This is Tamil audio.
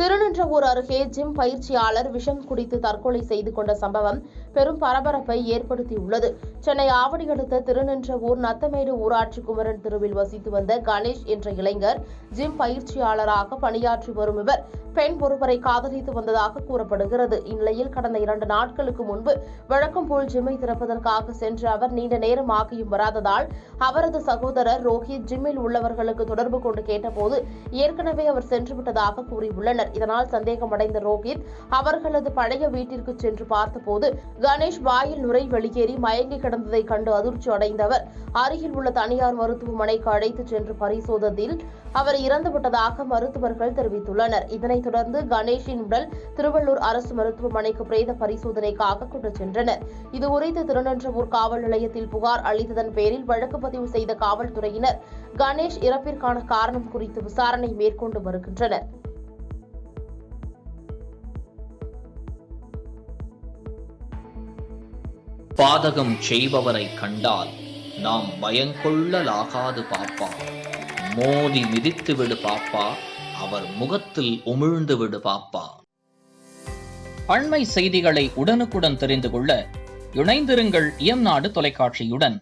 திருநின்றவூர் அருகே ஜிம் பயிற்சியாளர் விஷம் குடித்து தற்கொலை செய்து கொண்ட சம்பவம் பெரும் பரபரப்பை ஏற்படுத்தியுள்ளது. சென்னை ஆவடி அடுத்த திருநின்றவூர் நத்தமேடு ஊராட்சி குமரன் தெருவில் வசித்து வந்த கணேஷ் என்ற இளைஞர் ஜிம் பயிற்சியாளராக பணியாற்றி வரும் இவர் பெண் ஒருவரை காதலித்து வந்ததாக கூறப்படுகிறது. இந்நிலையில் கடந்த 2 நாட்களுக்கு முன்பு வழக்கம் போல் ஜிம்மை திறப்பதற்காக சென்ற அவர் நீண்ட நேரம் ஆகியும் வராததால் அவரது சகோதரர் ரோஹித் ஜிம்மில் உள்ளவர்களுக்கு தொடர்பு கொண்டு கேட்டபோது ஏற்கனவே அவர் சென்றுவிட்டதாக கூறியுள்ளனர். இதனால் சந்தேகமடைந்த ரோஹித் அவர்களது பழைய வீட்டிற்கு சென்று பார்த்தபோது கணேஷ் வாயில் நுரை வெளியேறி மயங்கி கிடந்ததை கண்டு அதிர்ச்சி அடைந்த அவர் அருகில் உள்ள தனியார் மருத்துவமனைக்கு அழைத்து சென்று பரிசோதனையில் அவர் இறந்துவிட்டதாக மருத்துவர்கள் தெரிவித்துள்ளனர். இதனைத் தொடர்ந்து கணேஷின் உடல் திருவள்ளூர் அரசு மருத்துவமனைக்கு பிரேத பரிசோதனைக்காக கொண்டு சென்றனர். இதுகுறித்து திருநின்றவூர் காவல் நிலையத்தில் புகார் அளித்ததன் பேரில் வழக்கு பதிவு செய்த காவல்துறையினர் கணேஷ் இறப்பிற்கான காரணம் குறித்து விசாரணை மேற்கொண்டு வருகின்றனர். பாதகம் செய்பவரை கண்டால் நாம் பயங்கொள்ளலாகாது பாப்பா. மோதி மிதித்து விடு பாப்பா, அவர் முகத்தில் உமிழ்ந்து விடு பாப்பா. அண்மை செய்திகளை உடனுக்குடன் தெரிந்து கொள்ள இணைந்திருங்கள் இயம்நாடு தொலைக்காட்சியுடன்.